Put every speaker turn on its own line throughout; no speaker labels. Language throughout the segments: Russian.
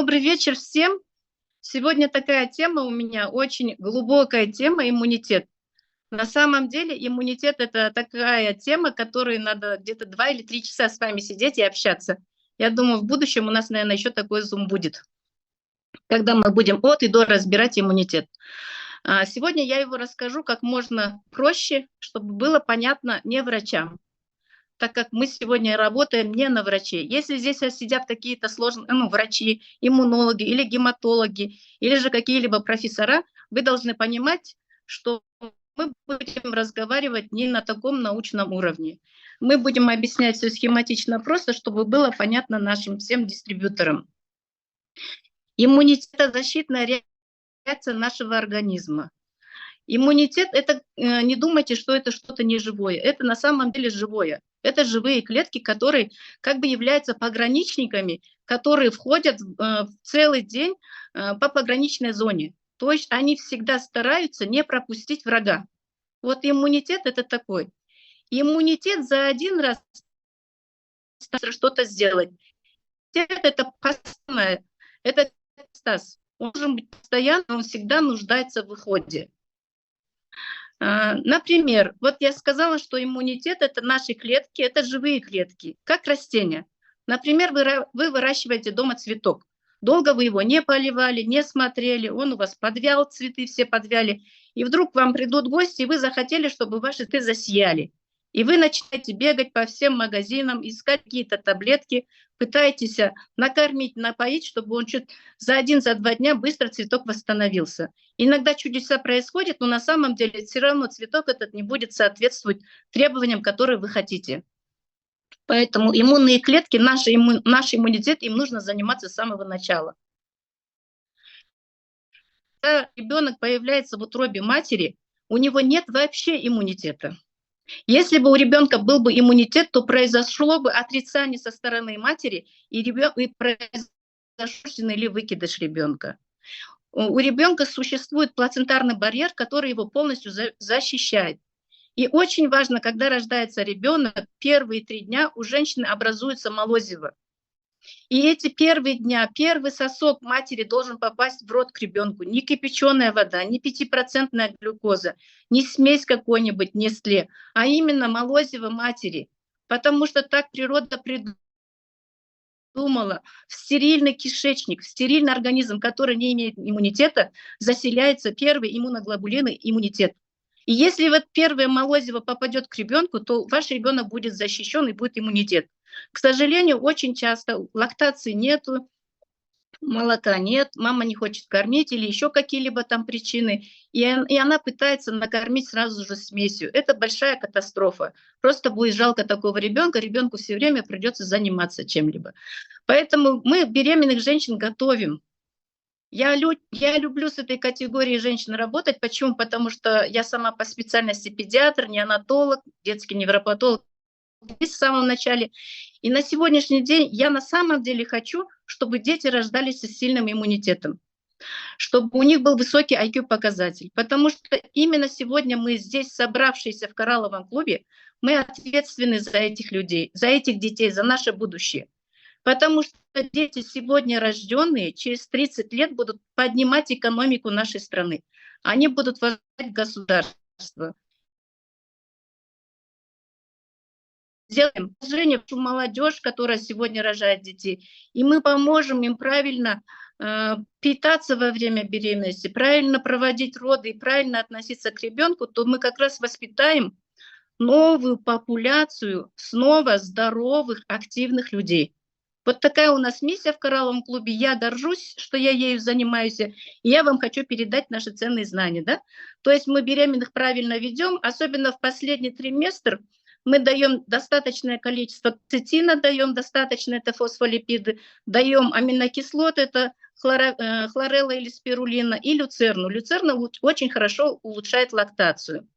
Добрый вечер всем. Сегодня такая тема у меня, очень глубокая тема — иммунитет. На самом деле иммунитет — это такая тема, которой надо где-то 2 или 3 часа с вами сидеть и общаться. Я думаю, в будущем у нас, наверное, еще такой зум будет, когда мы будем от и до разбирать иммунитет. Сегодня я его расскажу как можно проще, чтобы было понятно не врачам, так как мы сегодня работаем не на врачей. Если здесь сидят какие-то сложные, врачи, иммунологи или гематологи, или же какие-либо профессора, вы должны понимать, что мы будем разговаривать не на таком научном уровне. Мы будем объяснять все схематично просто, чтобы было понятно нашим всем дистрибьюторам. Иммунитет — это защитная реакция нашего организма. Иммунитет — это, не думайте, что это что-то неживое. Это на самом деле живое. Это живые клетки, которые как бы являются пограничниками, которые входят в целый день по пограничной зоне. То есть они всегда стараются не пропустить врага. Вот иммунитет — это такой. Иммунитет за один раз что-то сделать. Это постоянное, это стаз. Он должен быть постоянно, он всегда нуждается в выходе. Например, вот я сказала, что иммунитет — это наши клетки, это живые клетки, как растения. Например, вы выращиваете дома цветок. Долго вы его не поливали, не смотрели, он у вас подвял, цветы все подвяли. И вдруг к вам придут гости, и вы захотели, чтобы ваши цветы засияли. И вы начинаете бегать по всем магазинам, искать какие-то таблетки, пытаетесь накормить, напоить, чтобы он чуть за 1-2 дня быстро цветок восстановился. Иногда чудеса происходят, но на самом деле все равно цветок этот не будет соответствовать требованиям, которые вы хотите. Поэтому иммунные клетки, наш иммунитет, им нужно заниматься с самого начала. Когда ребенок появляется в утробе матери, у него нет вообще иммунитета. Если бы у ребенка был бы иммунитет, то произошло бы отрицание со стороны матери и произошел ли выкидыш ребенка. У ребенка существует плацентарный барьер, который его полностью защищает. И очень важно, когда рождается ребенок, первые 3 дня у женщины образуется молозиво. И эти первые дня, первый сосок матери должен попасть в рот к ребенку. Не кипяченая вода, не 5% глюкоза, не смесь какой-нибудь Нестле, а именно молозиво матери. Потому что так природа придумала. В стерильный кишечник, в стерильный организм, который не имеет иммунитета, заселяется первый иммуноглобулинный иммунитет. И если вот первое молозиво попадет к ребенку, то ваш ребенок будет защищен и будет иммунитет. К сожалению, очень часто лактации нету, молока нет, мама не хочет кормить или еще какие-либо там причины, и она пытается накормить сразу же смесью. Это большая катастрофа. Просто будет жалко такого ребенка, ребенку все время придется заниматься чем-либо. Поэтому мы беременных женщин готовим. Я люблю с этой категорией женщин работать. Почему? Потому что я сама по специальности педиатр, неонатолог, детский невропатолог в самом начале. И на сегодняшний день я на самом деле хочу, чтобы дети рождались с сильным иммунитетом, чтобы у них был высокий IQ-показатель. Потому что именно сегодня мы здесь, собравшиеся в Коралловом клубе, мы ответственны за этих людей, за этих детей, за наше будущее. Потому что дети, сегодня рожденные, через 30 лет будут поднимать экономику нашей страны. Они будут возглавлять государство. Сделаем движение в молодежь, которая сегодня рожает детей, и мы поможем им правильно питаться во время беременности, правильно проводить роды и правильно относиться к ребенку, то мы как раз воспитаем новую популяцию снова здоровых, активных людей. Вот такая у нас миссия в Коралловом клубе. Я горжусь, что я ею занимаюсь, и я вам хочу передать наши ценные знания. Да? То есть мы беременных правильно ведем, особенно в последний триместр. Мы даем достаточное количество цитина, даем достаточно, это фосфолипиды, даем аминокислоты, это хлорелла или спирулина, и люцерну. Люцерна очень хорошо улучшает лактацию.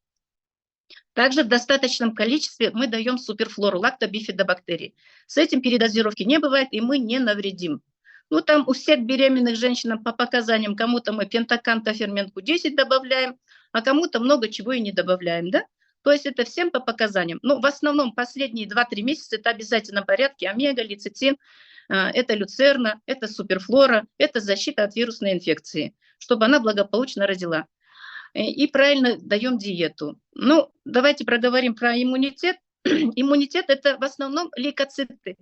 Также в достаточном количестве мы даем суперфлору, лактобифидобактерии. С этим передозировки не бывает, и мы не навредим. Ну, там у всех беременных женщин по показаниям, кому-то мы пентакантофермент Q10 добавляем, а кому-то много чего и не добавляем, да? То есть это всем по показаниям. Ну, в основном последние 2-3 месяца это обязательно порядки омега, лецитин, это люцерна, это суперфлора, это защита от вирусной инфекции, чтобы она благополучно родила. И правильно даем диету. Ну, давайте проговорим про иммунитет. Иммунитет – это в основном лейкоциты.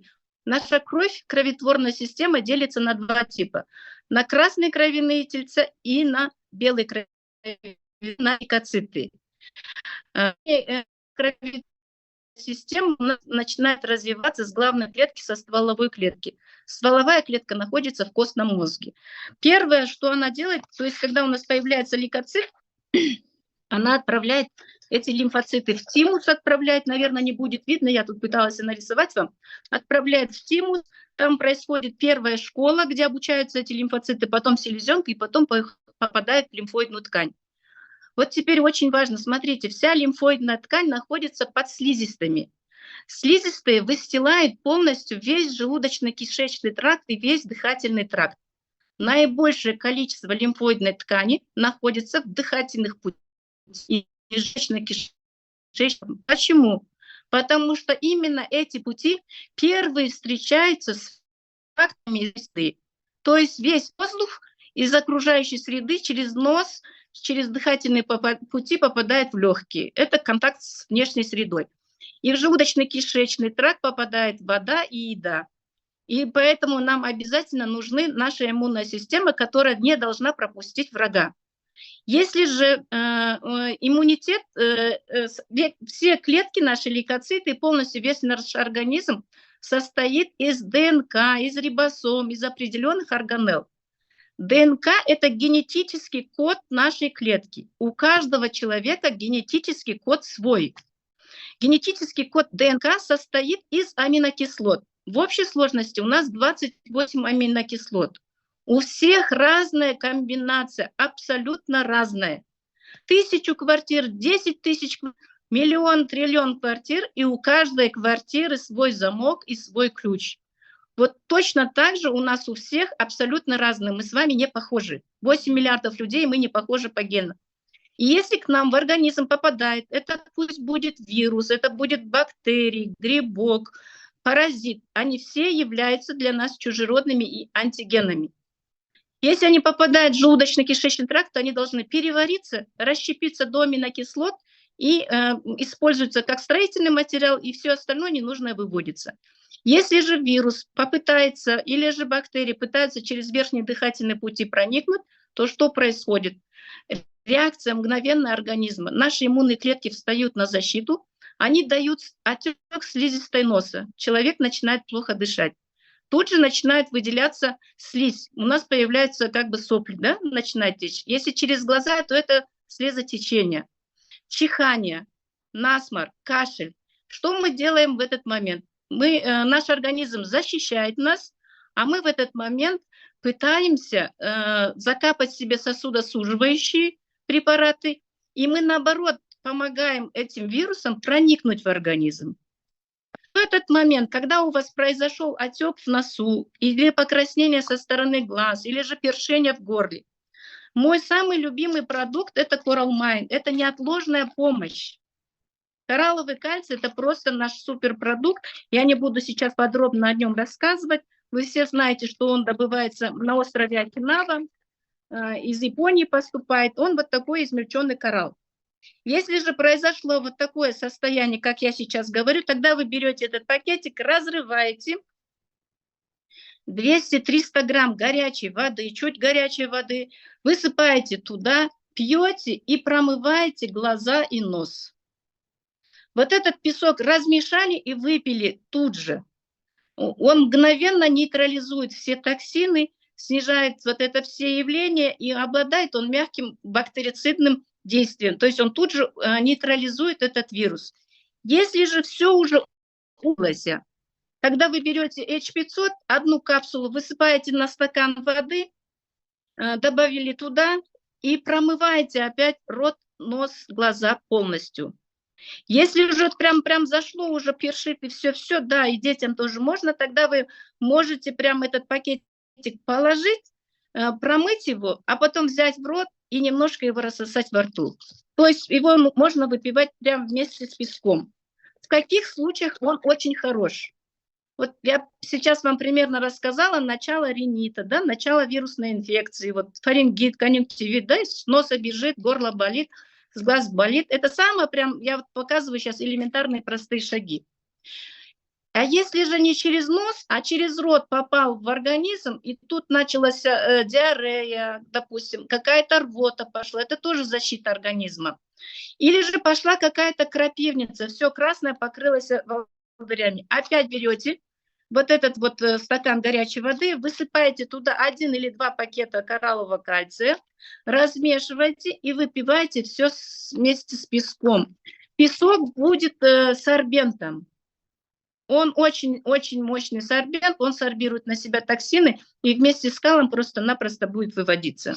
Наша кровь, кроветворная система делится на 2 типа. На красные кровяные тельца и на белые кровяные на лейкоциты. Кровяная система у нас начинает развиваться с главной клетки, со стволовой клетки. Стволовая клетка находится в костном мозге. Первое, что она делает, то есть когда у нас появляется лейкоцит, она отправляет эти лимфоциты в тимус, отправляет, наверное, не будет видно, я тут пыталась нарисовать вам, отправляет в тимус, там происходит первая школа, где обучаются эти лимфоциты, потом селезенка, и потом попадает в лимфоидную ткань. Вот теперь очень важно, смотрите, вся лимфоидная ткань находится под слизистыми. Слизистые выстилают полностью весь желудочно-кишечный тракт и весь дыхательный тракт. Наибольшее количество лимфоидной ткани находится в дыхательных путях и желудочно-кишечном. Почему? Потому что именно эти пути первые встречаются с фактами среды. То есть весь воздух из окружающей среды через нос, через дыхательные пути попадает в легкие. Это контакт с внешней средой. И в желудочно-кишечный тракт попадает вода и еда. И поэтому нам обязательно нужны наша иммунная система, которая не должна пропустить врага. Если же иммунитет, все клетки наши, лейкоциты, полностью весь наш организм состоит из ДНК, из рибосом, из определенных органелл. ДНК – это генетический код нашей клетки. У каждого человека генетический код свой. Генетический код ДНК состоит из аминокислот. В общей сложности у нас 28 аминокислот. У всех разная комбинация, абсолютно разная. 1000 квартир, 10 тысяч, миллион, триллион квартир, и у каждой квартиры свой замок и свой ключ. Вот точно так же у нас у всех абсолютно разные. Мы с вами не похожи. 8 миллиардов людей, мы не похожи по генам. И если к нам в организм попадает, это пусть будет вирус, это будет бактерий, грибок, паразит, они все являются для нас чужеродными и антигенами. Если они попадают в желудочно-кишечный тракт, то они должны перевариться, расщепиться до аминокислот и используются как строительный материал, и все остальное ненужное выводится. Если же вирус попытается, или же бактерии пытаются через верхние дыхательные пути проникнуть, то что происходит? Реакция мгновенная организма. Наши иммунные клетки встают на защиту, они дают отек слизистой носа. Человек начинает плохо дышать. Тут же начинает выделяться слизь. У нас появляются как бы сопли, да, начинает течь. Если через глаза, то это слезотечение. Чихание, насморк, кашель. Что мы делаем в этот момент? Наш организм защищает нас, а мы в этот момент пытаемся закапать себе сосудосуживающие препараты, и мы, наоборот, помогаем этим вирусам проникнуть в организм. В этот момент, когда у вас произошел отек в носу, или покраснение со стороны глаз, или же першение в горле, мой самый любимый продукт – это Coral Mind, это неотложная помощь. Коралловый кальций – это просто наш суперпродукт. Я не буду сейчас подробно о нем рассказывать. Вы все знаете, что он добывается на острове Окинава, из Японии поступает. Он вот такой измельченный коралл. Если же произошло вот такое состояние, как я сейчас говорю, тогда вы берете этот пакетик, разрываете 200-300 грамм горячей воды, чуть горячей воды, высыпаете туда, пьете и промываете глаза и нос. Вот этот песок размешали и выпили тут же. Он мгновенно нейтрализует все токсины, снижает вот это все явления, и обладает он мягким бактерицидным действием. То есть он тут же нейтрализует этот вирус. Если же все уже улось, тогда вы берете H500, одну капсулу высыпаете на стакан воды, добавили туда и промываете опять рот, нос, глаза полностью. Если уже прям зашло, уже першит и все, да, и детям тоже можно, тогда вы можете прям этот пакетик положить, промыть его, а потом взять в рот и немножко его рассосать во рту. То есть его можно выпивать прямо вместе с песком. В каких случаях он очень хорош? Вот я сейчас вам примерно рассказала начало ринита, да, начало вирусной инфекции, вот фарингит, конъюнктивит, да, с носа бежит, горло болит, с глаз болит. Это самое прям, я вот показываю сейчас элементарные простые шаги. А если же не через нос, а через рот попал в организм, и тут началась диарея, допустим, какая-то рвота пошла, это тоже защита организма. Или же пошла какая-то крапивница, все красное покрылось волдырями. Опять берете вот этот вот стакан горячей воды, высыпаете туда 1 или 2 пакета кораллового кальция, размешиваете и выпиваете все вместе с песком. Песок будет сорбентом. Он очень-очень мощный сорбент, он сорбирует на себя токсины и вместе с калом просто-напросто будет выводиться.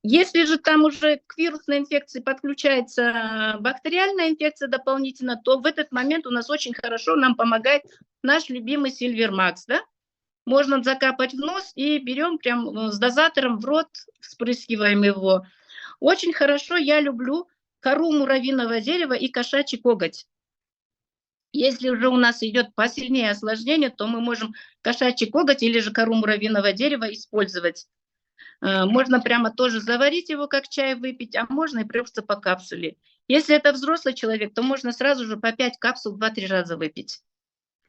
Если же там уже к вирусной инфекции подключается бактериальная инфекция дополнительно, то в этот момент у нас очень хорошо нам помогает наш любимый Сильвермакс. Да? Можно закапать в нос и берем прям с дозатором в рот, вспрыскиваем его. Очень хорошо я люблю кору муравьиного дерева и кошачий коготь. Если уже у нас идет посильнее осложнение, то мы можем кошачий коготь или же кору муравьиного дерева использовать. Можно прямо тоже заварить его, как чай выпить, а можно и просто по капсуле. Если это взрослый человек, то можно сразу же по 5 капсул 2-3 раза выпить.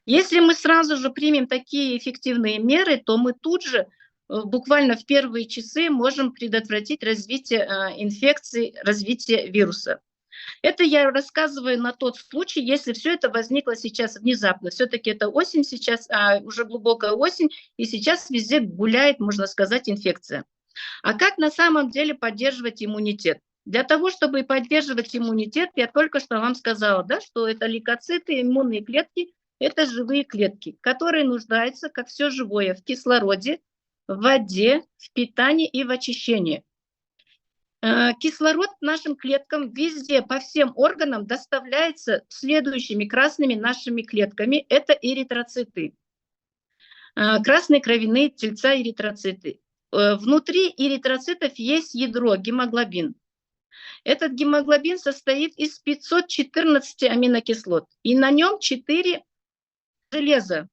Если мы сразу же примем такие эффективные меры, то мы тут же, буквально в первые часы, можем предотвратить развитие инфекции, развитие вируса. Это я рассказываю на тот случай, если все это возникло сейчас внезапно. Все-таки это осень сейчас, уже глубокая осень, и сейчас везде гуляет, можно сказать, инфекция. А как на самом деле поддерживать иммунитет? Для того, чтобы поддерживать иммунитет, я только что вам сказала, да, что это лейкоциты, иммунные клетки, это живые клетки, которые нуждаются, как все живое, в кислороде, в воде, в питании и в очищении. Кислород нашим клеткам везде, по всем органам доставляется следующими красными нашими клетками. Это эритроциты. Красные кровяные тельца эритроциты. Внутри эритроцитов есть ядро, гемоглобин. Этот гемоглобин состоит из 514 аминокислот. И на нем 4 железа.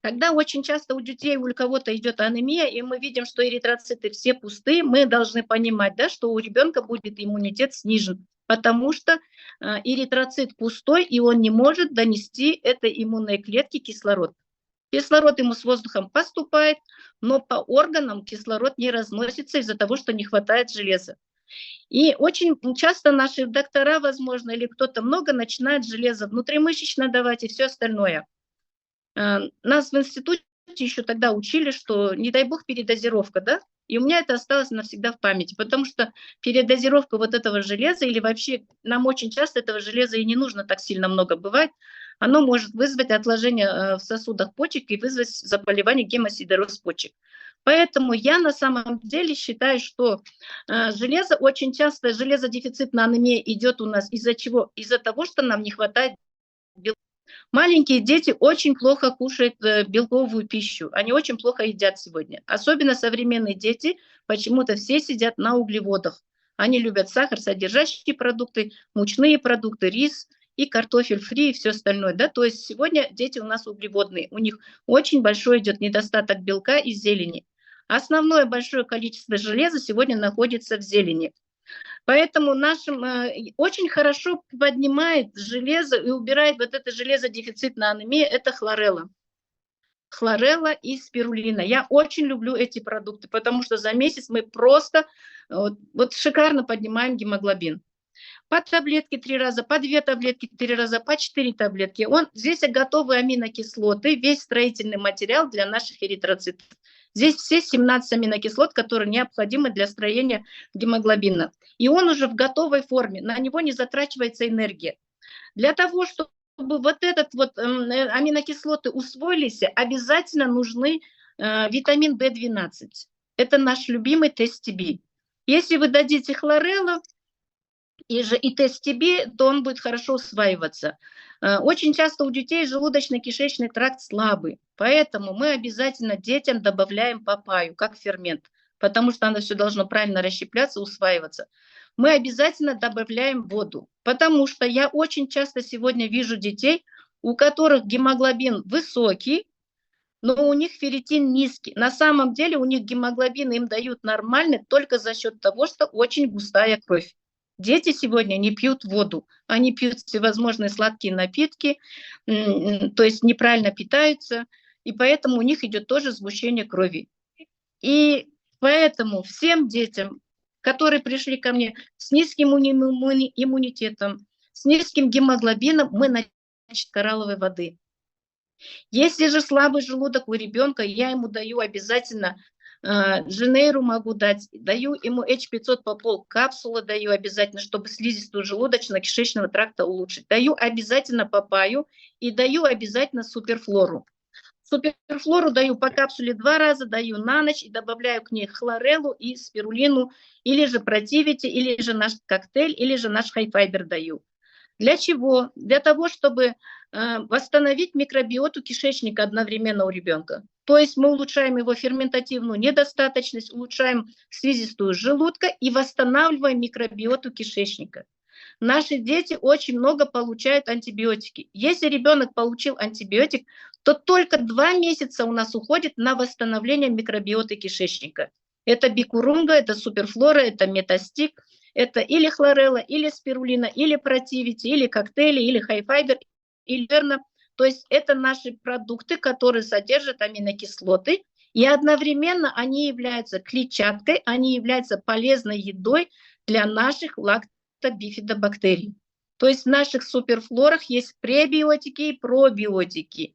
Когда очень часто у детей, у кого-то идет анемия, и мы видим, что эритроциты все пустые, мы должны понимать, да, что у ребенка будет иммунитет снижен, потому что эритроцит пустой, и он не может донести этой иммунной клетке кислород. Кислород ему с воздухом поступает, но по органам кислород не разносится из-за того, что не хватает железа. И очень часто наши доктора, возможно, или кто-то много начинает железо внутримышечно давать и все остальное. Нас в институте еще тогда учили, что не дай бог передозировка, да? И у меня это осталось навсегда в памяти, потому что передозировка вот этого железа, или вообще нам очень часто этого железа и не нужно так сильно много бывает, оно может вызвать отложение в сосудах почек и вызвать заболевание гемосидероз почек. Поэтому я на самом деле считаю, что железо очень часто, железодефицитная анемия идет у нас из-за чего? Из-за того, что нам не хватает белка. Маленькие дети очень плохо кушают белковую пищу, они очень плохо едят сегодня. Особенно современные дети, почему-то все сидят на углеводах. Они любят сахар, содержащие продукты, мучные продукты, рис и картофель фри и все остальное. Да? То есть сегодня дети у нас углеводные, у них очень большой идет недостаток белка и зелени. Основное большое количество железа сегодня находится в зелени. Поэтому нашим очень хорошо поднимает железо и убирает вот это железодефицитная анемия, это хлорелла. Хлорелла и спирулина. Я очень люблю эти продукты, потому что за месяц мы просто вот шикарно поднимаем гемоглобин. По таблетке 3 раза, по 2 таблетки 3 раза, по 4 таблетки. Здесь готовые аминокислоты, весь строительный материал для наших эритроцитов. Здесь все 17 аминокислот, которые необходимы для строения гемоглобина. И он уже в готовой форме, на него не затрачивается энергия. Для того, чтобы вот этот вот аминокислоты усвоились, обязательно нужны витамин В12. Это наш любимый тест-ТБ. Если вы дадите хлореллу и тест-ТБ, то он будет хорошо усваиваться. Очень часто у детей желудочно-кишечный тракт слабый, поэтому мы обязательно детям добавляем папайю как фермент. потому что оно все должно правильно расщепляться, усваиваться. Мы обязательно добавляем воду, потому что я очень часто сегодня вижу детей, у которых гемоглобин высокий, но у них ферритин низкий. На самом деле у них гемоглобин им дают нормальный только за счет того, что очень густая кровь. Дети сегодня не пьют воду, они пьют всевозможные сладкие напитки, то есть неправильно питаются, и поэтому у них идет тоже сгущение крови. И поэтому всем детям, которые пришли ко мне с низким иммунитетом, с низким гемоглобином, мы начинаем коралловой воды. Если же слабый желудок у ребенка, я ему даю обязательно Женейру могу дать, даю ему H500 по пол капсулы, даю обязательно, чтобы слизистую желудочно-кишечного тракта улучшить. Даю обязательно папайю и даю обязательно суперфлору. Суперфлору даю по капсуле 2 раза, даю на ночь и добавляю к ней хлореллу и спирулину, или же противити, или же наш коктейль, или же наш хайфайбер даю. Для чего? Для того, чтобы восстановить микробиоту кишечника одновременно у ребенка. То есть мы улучшаем его ферментативную недостаточность, улучшаем слизистую желудка и восстанавливаем микробиоту кишечника. Наши дети очень много получают антибиотики. Если ребенок получил антибиотик, то только 2 месяца у нас уходит на восстановление микробиоты кишечника. Это бикурунга, это суперфлора, это метастик, это или хлорелла, или спирулина, или противити, или коктейли, или хайфайбер, или верно. То есть это наши продукты, которые содержат аминокислоты, и одновременно они являются клетчаткой, они являются полезной едой для наших лактобифидобактерий. То есть в наших суперфлорах есть пребиотики и пробиотики.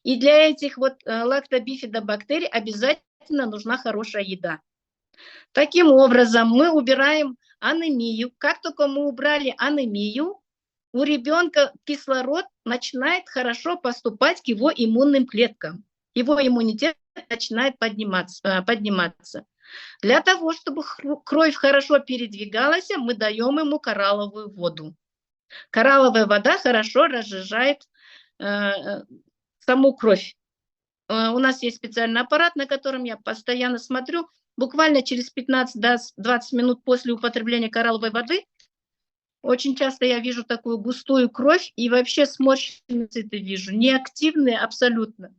И для этих вот лактобифидобактерий обязательно нужна хорошая еда. Таким образом, мы убираем анемию. Как только мы убрали анемию, у ребенка кислород начинает хорошо поступать к его иммунным клеткам. Его иммунитет начинает подниматься. Для того, чтобы кровь хорошо передвигалась, мы даем ему коралловую воду. Коралловая вода хорошо разжижает саму кровь. У нас есть специальный аппарат, на котором я постоянно смотрю. Буквально через 15-20 минут после употребления коралловой воды очень часто я вижу такую густую кровь и вообще сморщенные цветы вижу, неактивные абсолютно.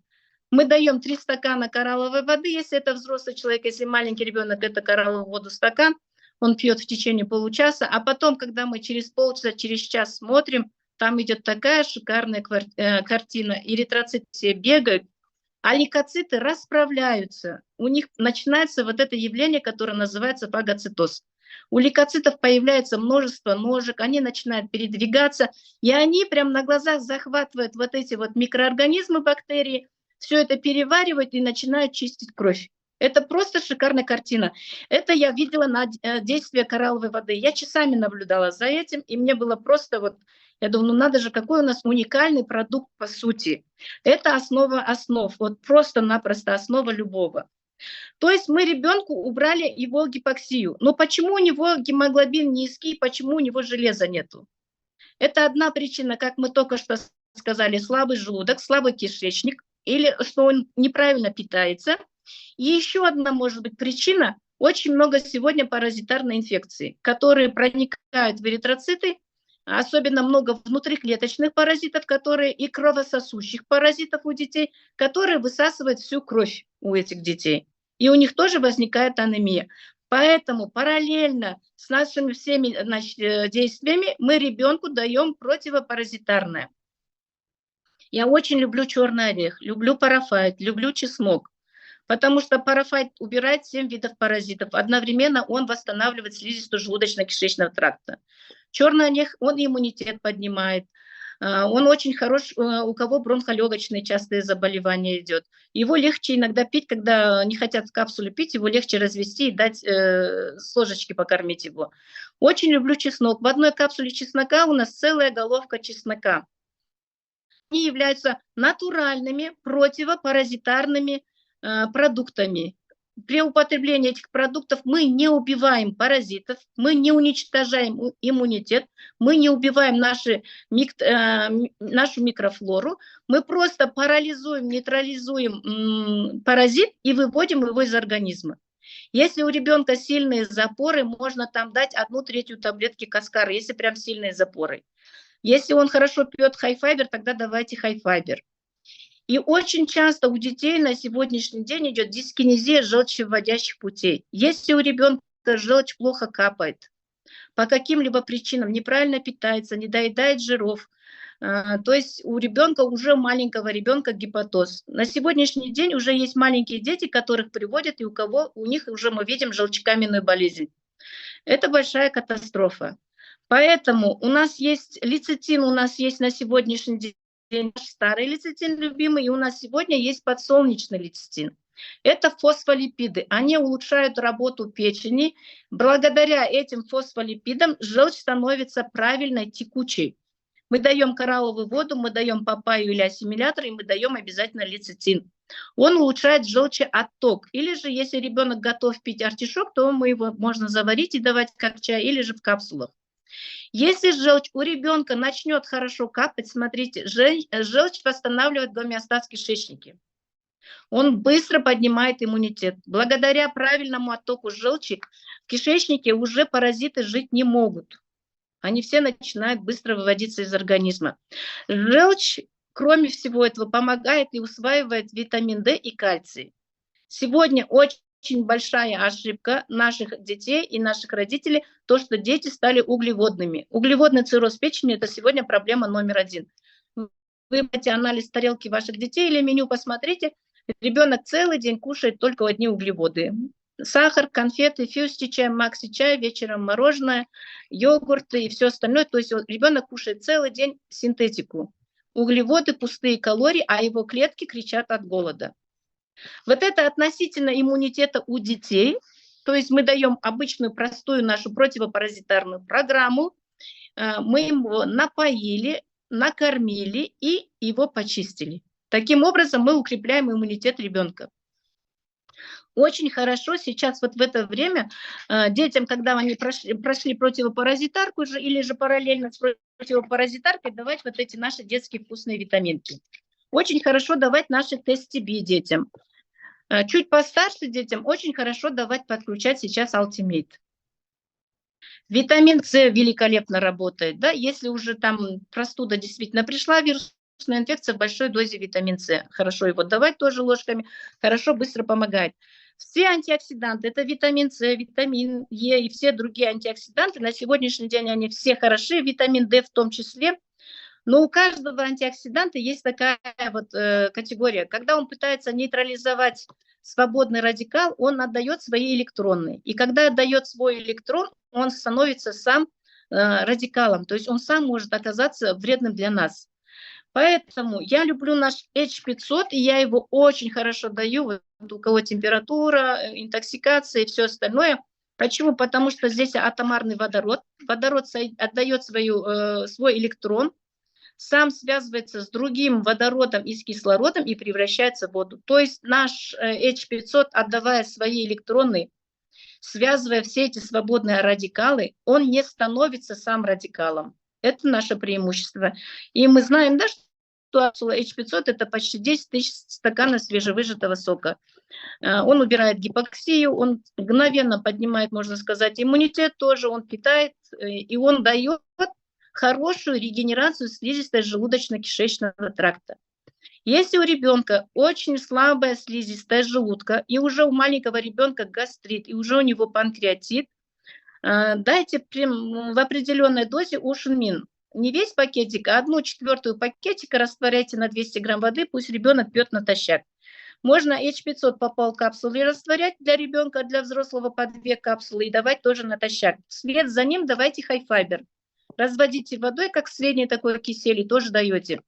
Мы даем 3 стакана коралловой воды, если это взрослый человек, если маленький ребенок, это коралловую воду стакан, он пьет в течение получаса, а потом, когда мы через полчаса, через час смотрим, там идет такая шикарная картина, эритроциты все бегают, а лейкоциты расправляются. У них начинается вот это явление, которое называется фагоцитоз. У лейкоцитов появляется множество ножек, они начинают передвигаться, и они прямо на глазах захватывают вот эти вот микроорганизмы, бактерии, все это переваривают и начинают чистить кровь. Это просто шикарная картина. Это я видела на действие коралловой воды. Я часами наблюдала за этим, и мне было просто вот, я думаю, ну надо же, какой у нас уникальный продукт по сути. Это основа основ, вот просто-напросто основа любого. То есть мы ребенку убрали его гипоксию. Но почему у него гемоглобин низкий, почему у него железа нету? Это одна причина, как мы только что сказали, слабый желудок, слабый кишечник, или что он неправильно питается. И еще одна может быть причина, очень много сегодня паразитарной инфекции, которые проникают в эритроциты, особенно много внутриклеточных паразитов, которые и кровососущих паразитов у детей, которые высасывают всю кровь у этих детей. И у них тоже возникает анемия. Поэтому параллельно с нашими всеми действиями мы ребенку даем противопаразитарное. Я очень люблю черный орех, люблю парафайт, люблю чеснок, потому что парафайт убирает 7 видов паразитов. Одновременно он восстанавливает слизистую желудочно-кишечного тракта. Черный орех, он иммунитет поднимает. Он очень хорош, у кого бронхолегочные частые заболевания идет. Его легче иногда пить, когда не хотят в капсуле пить, его легче развести и дать с ложечки покормить его. Очень люблю чеснок. В одной капсуле чеснока у нас целая головка чеснока. Они являются натуральными противопаразитарными продуктами. При употреблении этих продуктов мы не убиваем паразитов, мы не уничтожаем иммунитет, мы не убиваем нашу микрофлору, мы просто парализуем, нейтрализуем паразит и выводим его из организма. Если у ребенка сильные запоры, можно там дать 1/3 таблетки Каскары, если прям сильные запоры. Если он хорошо пьет хайфайбер, тогда давайте хайфайбер. И очень часто у детей на сегодняшний день идет дискинезия желчевыводящих путей. Если у ребенка желчь плохо капает, по каким-либо причинам неправильно питается, не доедает жиров, то есть у ребенка, уже маленького ребенка, гепатоз. На сегодняшний день уже есть маленькие дети, которых приводят, и у них уже мы видим желчекаменную болезнь. Это большая катастрофа. Поэтому у нас есть лецитин, у нас есть на сегодняшний день наш старый лецитин любимый, и у нас сегодня есть подсолнечный лецитин. Это фосфолипиды. Они улучшают работу печени. Благодаря этим фосфолипидам желчь становится правильной, текучей. Мы даем коралловую воду, мы даем папайю или ассимилятор, и мы даем обязательно лецитин. Он улучшает желчеотток. Или же, если ребенок готов пить артишок, то мы его можно заварить и давать как чай, или же в капсулах. Если желчь у ребенка начнет хорошо капать, смотрите, желчь восстанавливает гомеостаз в кишечнике. Он быстро поднимает иммунитет. Благодаря правильному оттоку желчи в кишечнике уже паразиты жить не могут. Они все начинают быстро выводиться из организма. Желчь, кроме всего этого, помогает и усваивает витамин D и кальций. Сегодня очень большая ошибка наших детей и наших родителей, то, что дети стали углеводными. Углеводный цирроз печени – это сегодня проблема номер 1. Вы возьмите анализ тарелки ваших детей или меню посмотрите, ребенок целый день кушает только одни углеводы. Сахар, конфеты, фьюсти чай, макси чай, вечером мороженое, йогурты и все остальное. То есть ребенок кушает целый день синтетику. Углеводы, пустые калории, а его клетки кричат от голода. Вот это относительно иммунитета у детей. То есть мы даем обычную простую нашу противопаразитарную программу. Мы его напоили, накормили и его почистили. Таким образом мы укрепляем иммунитет ребенка. Очень хорошо сейчас вот в это время детям, когда они прошли противопаразитарку же, или же параллельно с противопаразитаркой, давать вот эти наши детские вкусные витаминки. Очень хорошо давать наши тест-ТБ детям. Чуть постарше детям очень хорошо давать, подключать сейчас Ultimate. Витамин С великолепно работает. Да? Если уже там простуда действительно пришла, вирусная инфекция, в большой дозе витамин С. Хорошо его давать тоже ложками, хорошо, быстро помогает. Все антиоксиданты, это витамин С, витамин Е и все другие антиоксиданты, на сегодняшний день они все хороши, витамин D в том числе. Но у каждого антиоксиданта есть такая вот категория. Когда он пытается нейтрализовать свободный радикал, он отдает свои электроны. И когда отдает свой электрон, он становится сам радикалом. То есть он сам может оказаться вредным для нас. Поэтому я люблю наш H500, и я его очень хорошо даю, вот у кого температура, интоксикация и все остальное. Почему? Потому что здесь атомарный водород. Водород отдает свой электрон, сам связывается с другим водородом и с кислородом и превращается в воду. То есть наш H500, отдавая свои электроны, связывая все эти свободные радикалы, он не становится сам радикалом. Это наше преимущество. И мы знаем, да, что капсула H500 это почти 10 тысяч стаканов свежевыжатого сока. Он убирает гипоксию, он мгновенно поднимает, можно сказать, иммунитет тоже, он питает, и он дает хорошую регенерацию слизистой желудочно-кишечного тракта. Если у ребенка очень слабая слизистая желудка, и уже у маленького ребенка гастрит, и уже у него панкреатит, дайте в определенной дозе ушинмин. Не весь пакетик, а 1/4 пакетика растворяйте на 200 грамм воды, пусть ребенок пьет натощак. Можно H500 по полкапсулы растворять для ребенка, для взрослого по 2 капсулы и давать тоже натощак. Вслед за ним давайте хайфайбер. Разводите водой, как средний такой кисель, и тоже даете.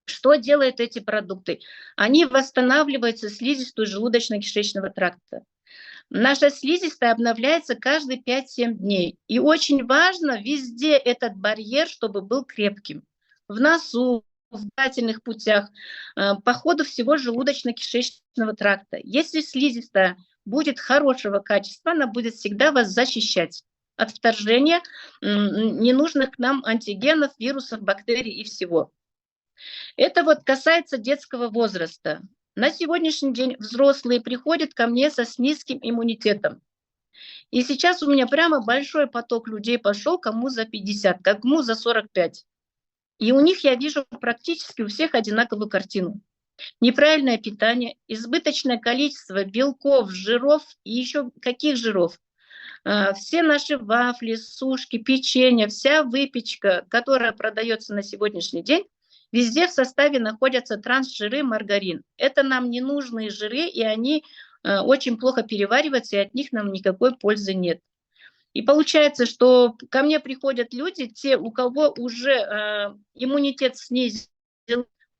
Что делают эти продукты? Они восстанавливают слизистую желудочно-кишечного тракта. Наша слизистая обновляется каждые 5-7 дней. И очень важно везде этот барьер, чтобы был крепким. В носу, в дыхательных путях, по ходу всего желудочно-кишечного тракта. Если слизистая будет хорошего качества, она будет всегда вас защищать от вторжения ненужных к нам антигенов, вирусов, бактерий и всего. Это вот касается детского возраста. На сегодняшний день взрослые приходят ко мне с низким иммунитетом. И сейчас у меня прямо большой поток людей пошел, кому за 50, кому за 45. И у них я вижу практически у всех одинаковую картину. Неправильное питание, избыточное количество белков, жиров и еще каких жиров? Все наши вафли, сушки, печенье, вся выпечка, которая продается на сегодняшний день, везде в составе находятся трансжиры, маргарин. Это нам не нужные жиры, и они очень плохо перевариваются, и от них нам никакой пользы нет. И получается, что ко мне приходят люди, те, у кого уже иммунитет снизился,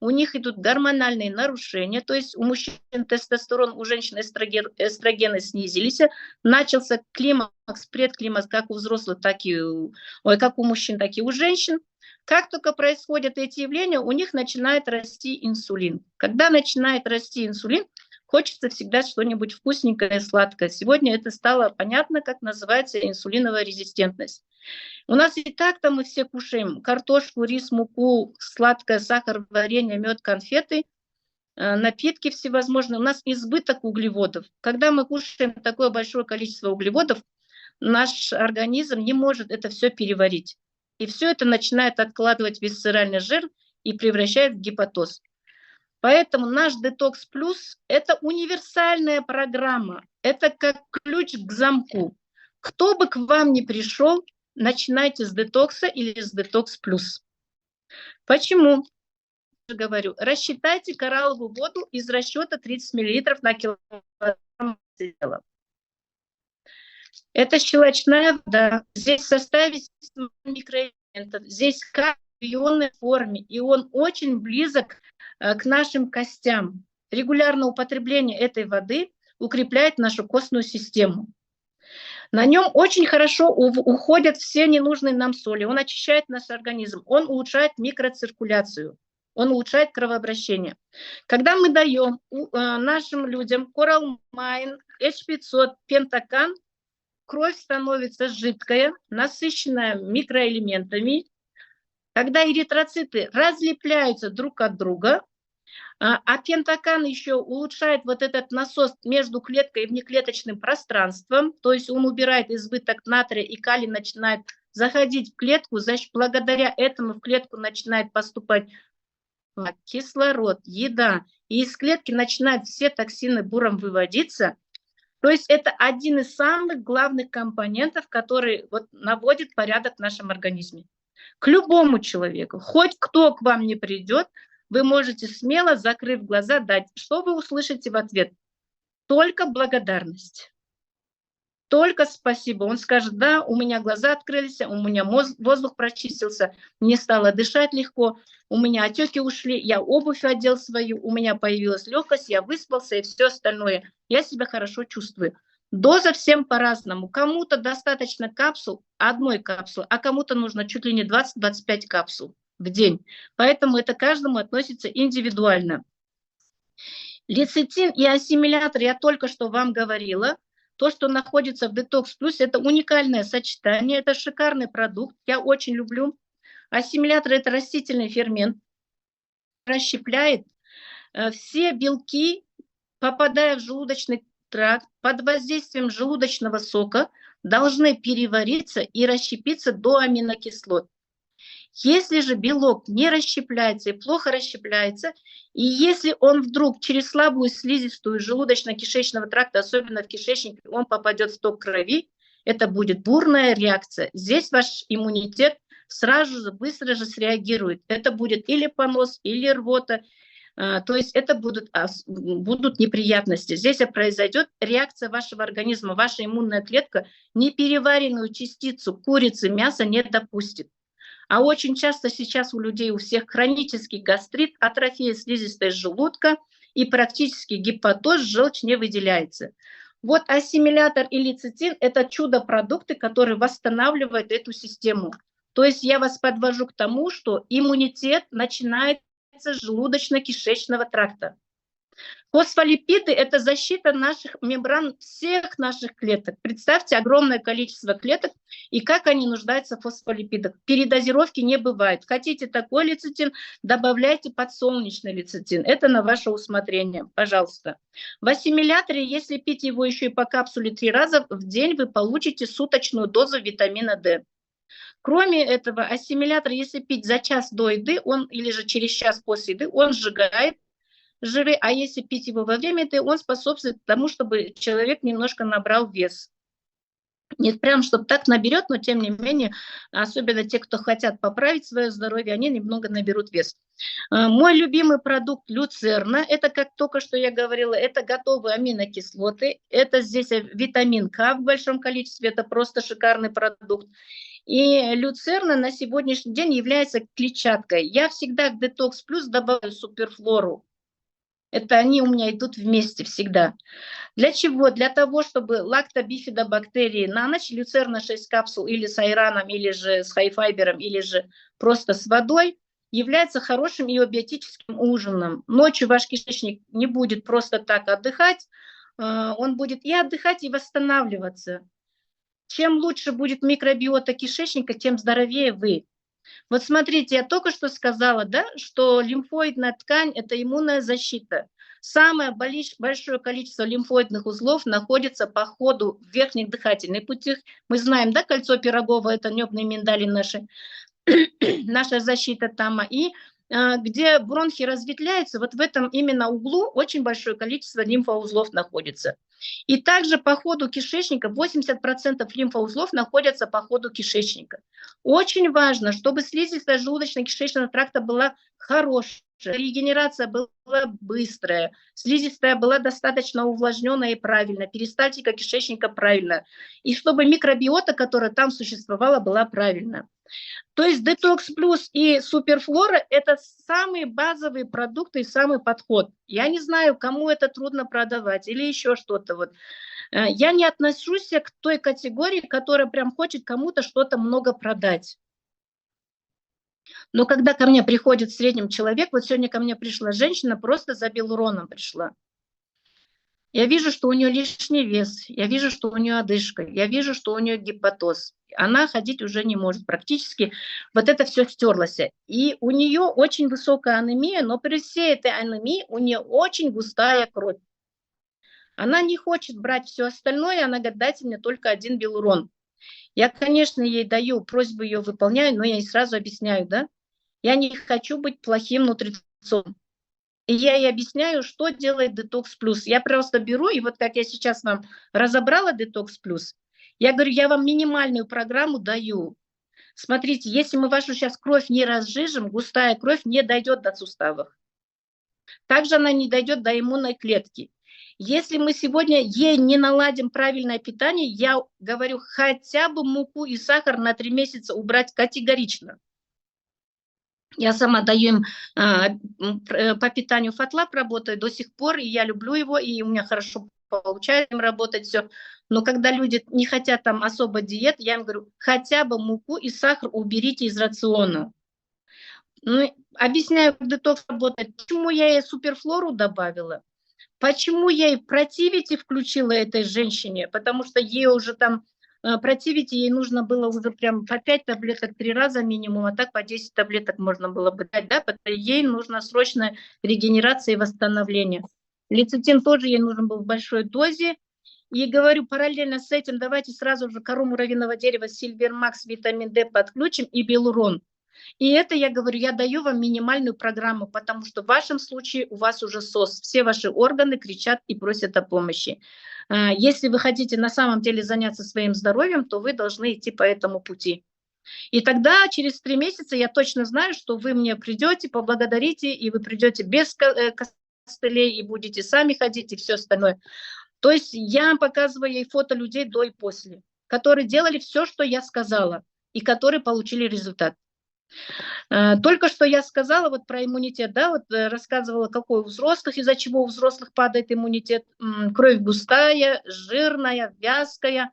у них идут гормональные нарушения, то есть у мужчин тестостерон, у женщин эстрогены снизились, начался климакс, предклимакс, как у взрослых, как у мужчин, так и у женщин. Как только происходят эти явления, у них начинает расти инсулин. Когда начинает расти инсулин, хочется всегда что-нибудь вкусненькое, сладкое. Сегодня это стало понятно, как называется инсулиновая резистентность. У нас и так-то мы все кушаем картошку, рис, муку, сладкое, сахар, варенье, мед, конфеты, напитки всевозможные. У нас избыток углеводов. Когда мы кушаем такое большое количество углеводов, наш организм не может это все переварить. И все это начинает откладывать в висцеральный жир и превращает в гепатоз. Поэтому наш детокс плюс – это универсальная программа. Это как ключ к замку. Кто бы к вам ни пришел, начинайте с детокса или с детокс плюс. Почему? Я говорю, рассчитайте коралловую воду из расчета 30 мл на килограмм тела. Это щелочная вода. Здесь в составе микроэлементов. Здесь калий в ионной форме, и он очень близок к нашим костям. Регулярное употребление этой воды укрепляет нашу костную систему. На нем очень хорошо уходят все ненужные нам соли. Он очищает наш организм, он улучшает микроциркуляцию, он улучшает кровообращение. Когда мы даем нашим людям Коралмайн, H500, Пентакан, кровь становится жидкая, насыщенная микроэлементами. Когда эритроциты разлепляются друг от друга, а пентакан еще улучшает вот этот насос между клеткой и внеклеточным пространством, то есть он убирает избыток натрия, и калий начинает заходить в клетку, значит, благодаря этому в клетку начинает поступать кислород, еда, и из клетки начинают все токсины буром выводиться. То есть это один из самых главных компонентов, который наводит порядок в нашем организме. К любому человеку, хоть кто к вам не придет, вы можете смело, закрыв глаза, дать. Что вы услышите в ответ? Только благодарность. Только спасибо. Он скажет, да, у меня глаза открылись, у меня воздух прочистился, мне стало дышать легко, у меня отеки ушли, я обувь одел свою, у меня появилась легкость, я выспался и все остальное. Я себя хорошо чувствую. Доза всем по-разному. Кому-то достаточно капсул, одной капсулы, а кому-то нужно чуть ли не 20-25 капсул в день. Поэтому это каждому относится индивидуально. Лецитин и ассимилятор, я только что вам говорила, то, что находится в Детокс Плюс, это уникальное сочетание, это шикарный продукт, я очень люблю. Ассимилятор – это растительный фермент, расщепляет все белки, попадая в желудочный тракт, под воздействием желудочного сока, должны перевариться и расщепиться до аминокислот. Если же белок не расщепляется и плохо расщепляется, и если он вдруг через слабую слизистую желудочно-кишечного тракта, особенно в кишечник, он попадет в ток крови, это будет бурная реакция. Здесь ваш иммунитет сразу же, быстро же среагирует. Это будет или понос, или рвота. То есть это будут неприятности. Здесь произойдет реакция вашего организма. Ваша иммунная клетка непереваренную частицу курицы, мяса не допустит. А очень часто сейчас у людей, у всех хронический гастрит, атрофия слизистой желудка и практически гепатоз, желчь не выделяется. Вот ассимилятор и лецитин – это чудо-продукты, которые восстанавливают эту систему. То есть я вас подвожу к тому, что иммунитет начинается с желудочно-кишечного тракта. Фосфолипиды – это защита наших мембран, всех наших клеток. Представьте, огромное количество клеток, и как они нуждаются в фосфолипидах. Передозировки не бывает. Хотите такой лецитин, добавляйте подсолнечный лецитин. Это на ваше усмотрение, пожалуйста. В ассимиляторе, если пить его еще и по капсуле 3 раза в день, вы получите суточную дозу витамина D. Кроме этого, ассимилятор, если пить за час до еды, он или же через час после еды, он сжигает жиры, а если пить его во время еды, он способствует тому, чтобы человек немножко набрал вес. Не прям, чтобы так наберет, но тем не менее, особенно те, кто хотят поправить свое здоровье, они немного наберут вес. Мой любимый продукт люцерна, это, как только что я говорила, это готовые аминокислоты, это здесь витамин К в большом количестве, это просто шикарный продукт. И люцерна на сегодняшний день является клетчаткой. Я всегда к Detox Plus добавляю суперфлору. Это они у меня идут вместе всегда. Для чего? Для того, чтобы лактобифидобактерии на ночь, люцерна 6 капсул или с айраном, или же с хайфайбером, или же просто с водой, является хорошим иобиотическим ужином. Ночью ваш кишечник не будет просто так отдыхать, он будет и отдыхать, и восстанавливаться. Чем лучше будет микробиота кишечника, тем здоровее вы. Вот смотрите, я только что сказала, да, что лимфоидная ткань – это иммунная защита. Самое большое количество лимфоидных узлов находится по ходу в верхних дыхательных путях. Мы знаем, да, кольцо Пирогова – это небные миндали наши, наша защита там. И где бронхи разветвляются, вот в этом именно углу очень большое количество лимфоузлов находится. И также по ходу кишечника 80% лимфоузлов находятся по ходу кишечника. Очень важно, чтобы слизистая желудочно-кишечного тракта была хорошая, регенерация была быстрая, слизистая была достаточно увлажненная и правильно, перистальтика кишечника правильно, и чтобы микробиота, которая там существовала, была правильна. То есть Detox Plus и Суперфлора – это самые базовые продукты и самый подход. Я не знаю, кому это трудно продавать или еще что-то. Вот. Я не отношусь к той категории, которая прям хочет кому-то что-то много продать. Но когда ко мне приходит в среднем человек, вот сегодня ко мне пришла женщина, просто за гиалуроном пришла. Я вижу, что у нее лишний вес, я вижу, что у нее одышка, я вижу, что у нее гепатоз. Она ходить уже не может практически. Вот это все стерлось. И у нее очень высокая анемия, но при всей этой анемии у нее очень густая кровь. Она не хочет брать все остальное, она говорит, дайте мне только один гиалурон. Я, конечно, ей даю, просьбу ее выполняю, но я ей сразу объясняю, да, я не хочу быть плохим нутрицом. И я ей объясняю, что делает Detox Plus. Я просто беру, и вот как я сейчас вам разобрала Detox Plus, я говорю, я вам минимальную программу даю. Смотрите, если мы вашу сейчас кровь не разжижим, густая кровь не дойдет до суставов. Также она не дойдет до иммунной клетки. Если мы сегодня ей не наладим правильное питание, я говорю, хотя бы муку и сахар на 3 месяца убрать категорично. Я сама даю им по питанию FatLab, работаю до сих пор, и я люблю его, и у меня хорошо получается им работать все. Но когда люди не хотят там особо диет, я им говорю, хотя бы муку и сахар уберите из рациона. Ну, объясняю, как детокс работает. Почему я ей суперфлору добавила? Почему я ей противите включила этой женщине? Потому что ей уже там противить ей нужно было уже прям по 5 таблеток 3 раза минимум, а так по 10 таблеток можно было бы дать, да, потому что ей нужна срочная регенерация и восстановление. Лецитин тоже ей нужен был в большой дозе. И говорю, параллельно с этим давайте сразу же кору муравьиного дерева, Сильвермакс, витамин D подключим и белурон. И это, я говорю, я даю вам минимальную программу, потому что в вашем случае у вас уже СОС. Все ваши органы кричат и просят о помощи. Если вы хотите на самом деле заняться своим здоровьем, то вы должны идти по этому пути. И тогда через 3 месяца я точно знаю, что вы мне придете, поблагодарите, и вы придете без костылей, и будете сами ходить, и все остальное. То есть я показываю ей фото людей до и после, которые делали все, что я сказала, и которые получили результат. Только что я сказала вот про иммунитет, да, вот рассказывала, какой у взрослых, из-за чего у взрослых падает иммунитет. Кровь густая, жирная, вязкая.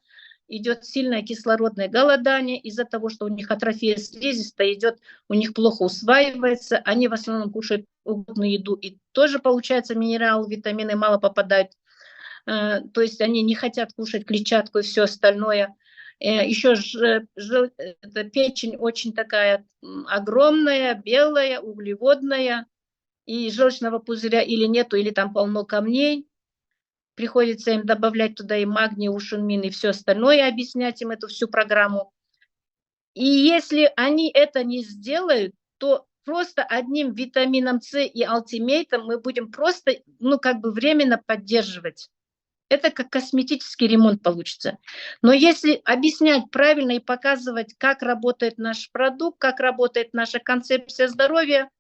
идет сильное кислородное голодание, из-за того, что у них атрофия слизистой идет, у них плохо усваивается, они в основном кушают угодную еду, и тоже, получается, минералы, витамины мало попадают, то есть они не хотят кушать клетчатку и все остальное. Еще печень очень такая огромная, белая, углеводная, и желчного пузыря или нету, или там полно камней. Приходится им добавлять туда и магний, ушунмин, и все остальное, объяснять им эту всю программу. И если они это не сделают, то просто одним витамином С и алтимейтом мы будем просто, временно поддерживать. Это как косметический ремонт получится. Но если объяснять правильно и показывать, как работает наш продукт, как работает наша концепция здоровья,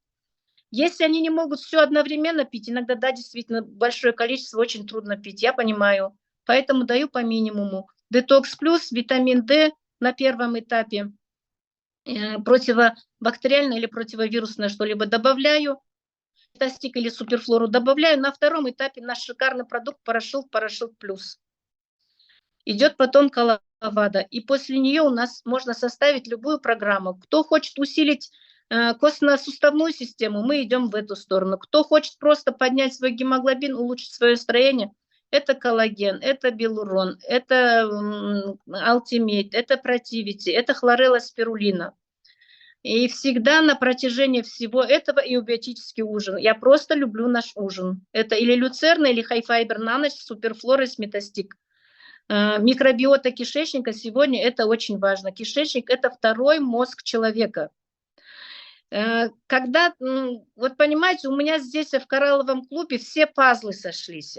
если они не могут все одновременно пить, иногда, да, действительно, большое количество очень трудно пить, я понимаю. Поэтому даю по минимуму. Детокс плюс, витамин D на первом этапе, противобактериальное или противовирусное что-либо добавляю, Метастик или суперфлору добавляю. На втором этапе наш шикарный продукт Парашилд плюс. Идет потом Коловада. И после нее у нас можно составить любую программу. Кто хочет усилить костно-суставную систему, мы идем в эту сторону. Кто хочет просто поднять свой гемоглобин, улучшить свое строение, это коллаген, это белурон, это алтимейт, это противити, это хлорелла спирулина. И всегда на протяжении всего этого и биотический ужин. Я просто люблю наш ужин. Это или люцерна, или хайфайбер на ночь, суперфлора с метастик. Микробиота кишечника сегодня это очень важно. Кишечник – это второй мозг человека. Когда, вот понимаете, у меня здесь в коралловом клубе все пазлы сошлись.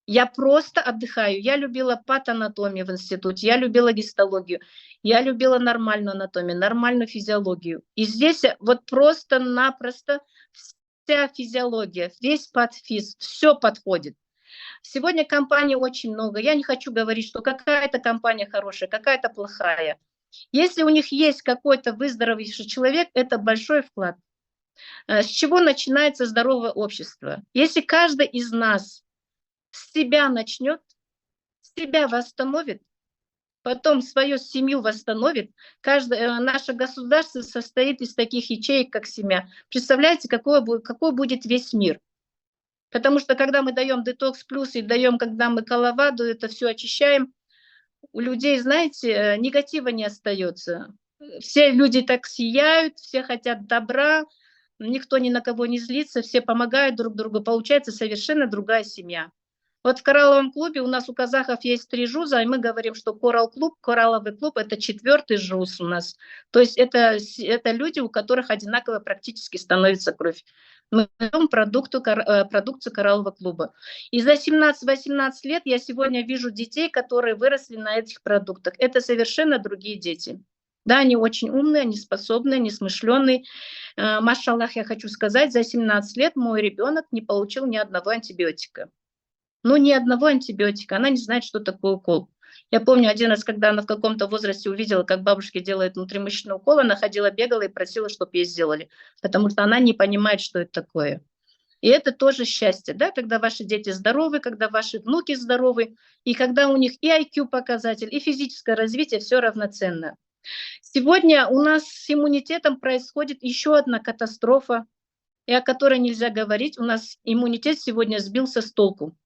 Я просто отдыхаю. Я любила патанатомию в институте, я любила гистологию, я любила нормальную анатомию, нормальную физиологию. И здесь вот просто-напросто вся физиология, весь патфиз, все подходит. Сегодня компаний очень много. Я не хочу говорить, что какая-то компания хорошая, какая-то плохая. Если у них есть какой-то выздоровевший человек, это большой вклад. С чего начинается здоровое общество? Если каждый из нас с себя начнет, себя восстановит, потом свою семью восстановит. Наше государство состоит из таких ячеек, как семья. Представляете, какой будет весь мир? Потому что когда мы даем детокс плюс и даем, когда мы коловаду, это все очищаем, у людей, знаете, негатива не остается. Все люди так сияют, все хотят добра, никто ни на кого не злится, все помогают друг другу. Получается совершенно другая семья. Вот в коралловом клубе у нас у казахов есть 3 жуза, и мы говорим, что коралловый клуб – это 4-й жуз у нас. То есть это люди, у которых одинаково практически становится кровь. Мы даем продукцию кораллового клуба. И за 17-18 лет я сегодня вижу детей, которые выросли на этих продуктах. Это совершенно другие дети. Да, они очень умные, они способные, они смышленые. Машаллах, я хочу сказать, за 17 лет мой ребенок не получил ни одного антибиотика. Ну, ни одного антибиотика. Она не знает, что такое укол. Я помню один раз, когда она в каком-то возрасте увидела, как бабушки делают внутримышечный укол, она ходила, бегала и просила, чтобы ей сделали. Потому что она не понимает, что это такое. И это тоже счастье, да, когда ваши дети здоровы, когда ваши внуки здоровы, и когда у них и IQ показатель, и физическое развитие все равноценно. Сегодня у нас с иммунитетом происходит еще одна катастрофа, и о которой нельзя говорить. У нас иммунитет сегодня сбился с толку.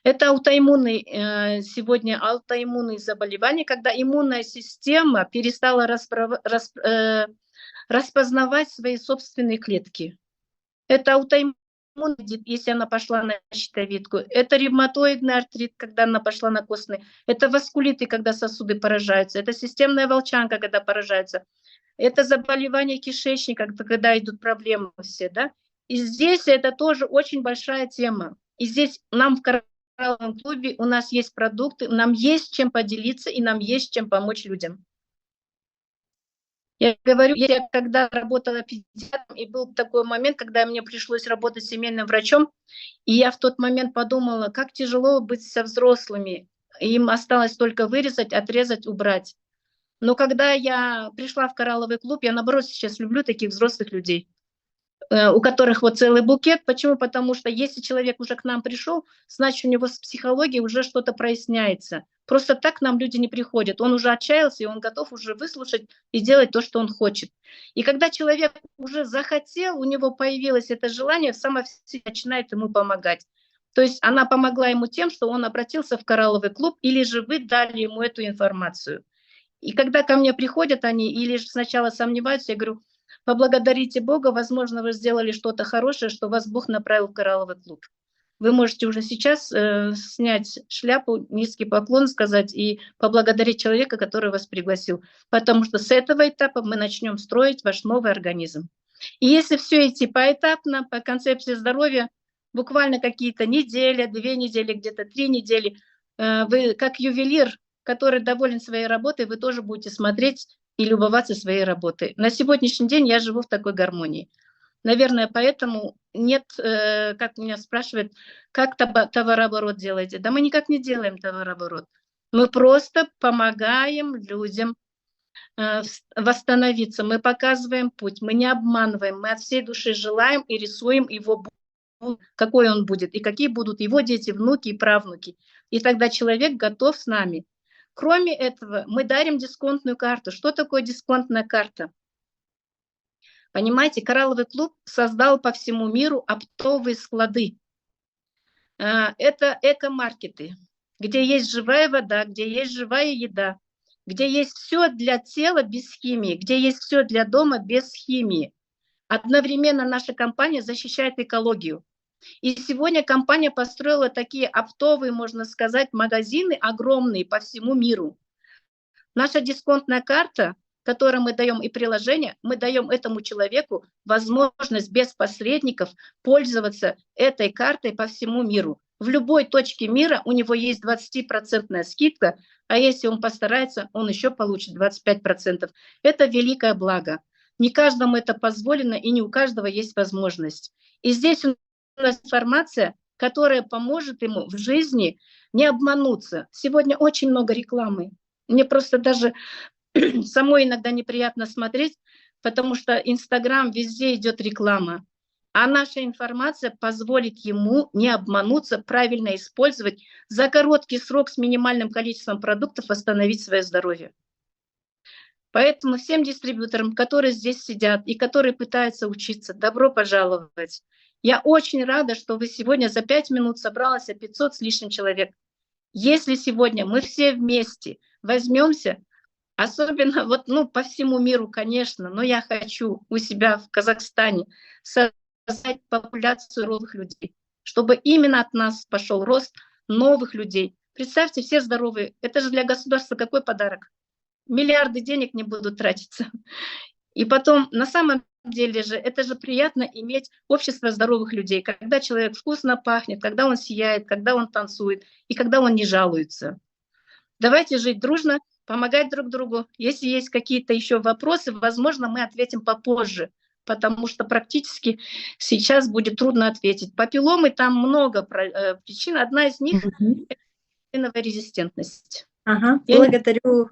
Это аутоиммунные заболевания, когда иммунная система перестала распознавать свои собственные клетки. Это аутоиммунный, если она пошла на щитовидку. Это ревматоидный артрит, когда она пошла на костный. Это васкулиты, когда сосуды поражаются. Это системная волчанка, когда поражается. Это заболевание кишечника, когда идут проблемы все. Да? И здесь это тоже очень большая тема. И здесь нам в коралловом клубе у нас есть продукты, нам есть чем поделиться и нам есть чем помочь людям. Я говорю, я когда работала педиатром, и был такой момент, когда мне пришлось работать семейным врачом, и я в тот момент подумала, как тяжело быть со взрослыми. Им осталось только вырезать, отрезать, убрать. Но когда я пришла в коралловый клуб, я наоборот сейчас люблю таких взрослых людей. у которых вот целый букет. Почему? Потому что если человек уже к нам пришел, значит, у него с психологией уже что-то проясняется. Просто так к нам люди не приходят. Он уже отчаялся, и он готов уже выслушать и делать то, что он хочет. И когда человек уже захотел, у него появилось это желание, сама все начинает ему помогать. То есть она помогла ему тем, что он обратился в коралловый клуб, или же вы дали ему эту информацию. И когда ко мне приходят они, или же сначала сомневаются, я говорю: поблагодарите Бога, возможно, вы сделали что-то хорошее, что вас Бог направил в коралловый клуб. Вы можете уже сейчас снять шляпу, низкий поклон сказать и поблагодарить человека, который вас пригласил. Потому что с этого этапа мы начнем строить ваш новый организм. И если все идти поэтапно, по концепции здоровья, буквально какие-то недели, 2 недели, где-то 3 недели, вы как ювелир, который доволен своей работой, вы тоже будете смотреть и любоваться своей работой. На сегодняшний день я живу в такой гармонии. Наверное, поэтому нет, как меня спрашивают, как товарооборот делаете? Да мы никак не делаем товарооборот. Мы просто помогаем людям восстановиться. Мы показываем путь, мы не обманываем, мы от всей души желаем и рисуем его, какой он будет, и какие будут его дети, внуки и правнуки. И тогда человек готов с нами. Кроме этого, мы дарим дисконтную карту. Что такое дисконтная карта? Понимаете, коралловый клуб создал по всему миру оптовые склады. Это эко-маркеты, где есть живая вода, где есть живая еда, где есть все для тела без химии, где есть все для дома без химии. Одновременно наша компания защищает экологию. И сегодня компания построила такие оптовые, можно сказать, магазины огромные по всему миру. Наша дисконтная карта, которую мы даем, и приложение, мы даем этому человеку возможность без посредников пользоваться этой картой по всему миру. В любой точке мира у него есть 20% скидка, а если он постарается, он еще получит 25%. Это великое благо. Не каждому это позволено, и не у каждого есть возможность. И здесь у нас информация, которая поможет ему в жизни не обмануться. Сегодня очень много рекламы. Мне просто даже самой иногда неприятно смотреть, потому что Инстаграм, везде идет реклама. А наша информация позволит ему не обмануться, правильно использовать, за короткий срок с минимальным количеством продуктов восстановить свое здоровье. Поэтому всем дистрибьюторам, которые здесь сидят и которые пытаются учиться, добро пожаловать. Я очень рада, что вы сегодня за 5 минут собралось 500 с лишним человек. Если сегодня мы все вместе возьмемся, особенно вот, по всему миру, конечно, но я хочу у себя в Казахстане создать популяцию новых людей, чтобы именно от нас пошел рост новых людей. Представьте, все здоровые. Это же для государства какой подарок? Миллиарды денег не будут тратиться. И потом, на самом деле же, это же приятно иметь общество здоровых людей, когда человек вкусно пахнет, когда он сияет, когда он танцует и когда он не жалуется. Давайте жить дружно, помогать друг другу. Если есть какие-то еще вопросы, возможно, мы ответим попозже, потому что практически сейчас будет трудно ответить. Папилломы, там много причин. Одна из них – это резистентность.
Ага, благодарю.